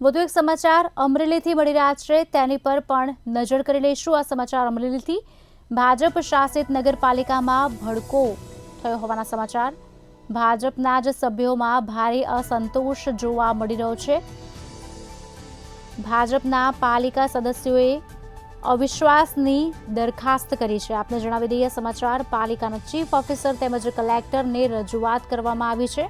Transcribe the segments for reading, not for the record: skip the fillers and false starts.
વધુ એક સમાચાર અમરેલીથી મળી રહ્યા છે, તેની પર પણ નજર કરી લઈશું। આ સમાચાર અમરેલીથી ભાજપ શાસિત નગરપાલિકામાં ભડકો થયો હોવાના સમાચાર। ભાજપના જ સભ્યોમાં ભારે અસંતોષ જોવા મળી રહ્યો છે। ભાજપના પાલિકા સદસ્યોએ અવિશ્વાસની દરખાસ્ત કરી છે। આપને જણાવી દઈએ સમાચાર પાલિકાના ચીફ ઓફિસર તેમજ કલેક્ટરને રજૂઆત કરવામાં આવી છે।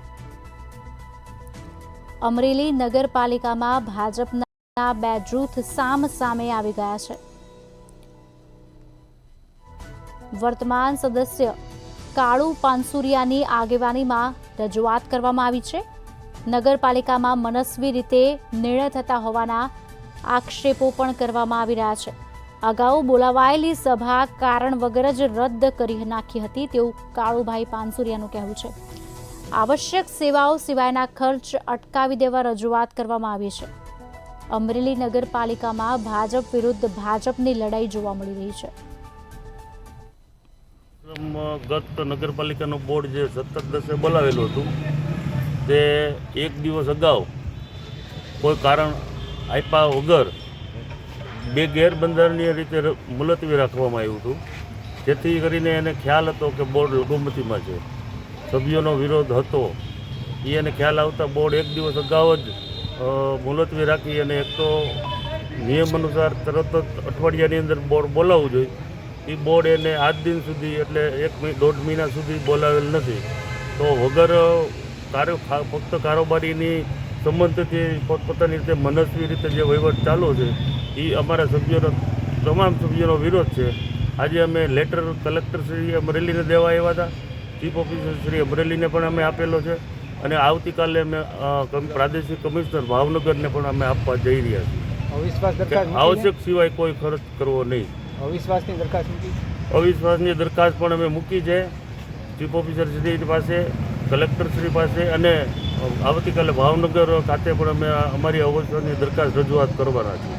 અમરેલી નગરપાલિકામાં ભાજપના બે જૂથ સામ સામે આવી ગયા છે। વર્તમાન સદસ્ય કાળુ પાનસુરિયાની આગેવાનીમાં રજૂઆત કરવામાં આવી છે। નગરપાલિકામાં મનસ્વી રીતે નિર્ણય થતા હોવાના આક્ષેપો પણ કરવામાં આવી રહ્યા છે। અગાઉ બોલાવાયેલી સભા કારણ વગર જ રદ કરી નાખી હતી તેવું કાળુભાઈ પાનસુરિયાનું કહેવું છે। આવશ્યક સેવાઓ સિવાયના ખર્ચ અટકાવી દેવા રજૂઆત કરવામાં આવી છે। અમરેલી નગરપાલિકામાં ભાજપ વિરુદ્ધ ભાજપની લડાઈ જોવા મળી રહી છે। ગત નગરપાલિકાનું બોર્ડ જે 17/10 બોલાવેલું હતું તે એક દિવસ અગાઉ કોઈ કારણ આપ્યા વગર બે ગેરબંધારણીય રીતે મુલતવી રાખવામાં આવ્યું હતું, જેથી કરીને એને ખ્યાલ હતો કે બોર્ડ લઘુમતીમાં છે, સભ્યોનો વિરોધ હતો। એને ખ્યાલ આવતા બોર્ડ એક દિવસ અગાઉ જ મુલતવી રાખી અને એક તો નિયમ અનુસાર તરત જ અઠવાડિયાની અંદર બોર્ડ બોલાવવું જોઈએ, એ બોર્ડ એને આજ દિન સુધી એટલે 1-1.5 મહિના સુધી બોલાવેલ નથી। તો વગર ફક્ત કારોબારીની સંબંધથી પોતપોતાની રીતે મનસ્વી રીતે જે વહીવટ ચાલુ છે એ અમારા સભ્યોનો તમામ સભ્યોનો વિરોધ છે। આજે અમે લેટર કલેક્ટર શ્રી અમરેલીને દેવા આવ્યા હતા, ચીફ ઓફિસર શ્રી અમરેલીને પણ અમે આપેલો છે અને આવતીકાલે અમે પ્રાદેશિક કમિશનર ભાવનગરને પણ અમે આપવા જઈ રહ્યા છીએ। આવશ્યક સિવાય કોઈ ખર્ચ કરવો નહીં। અવિશ્વાસની દરખાસ્ત પણ અમે મૂકી છે ચીફ ઓફિસર શ્રી પાસે, કલેક્ટર શ્રી પાસે અને આવતીકાલે ભાવનગર ખાતે પણ અમે અમારી અવિશ્વાસની દરખાસ્ત રજૂઆત કરવાના છીએ।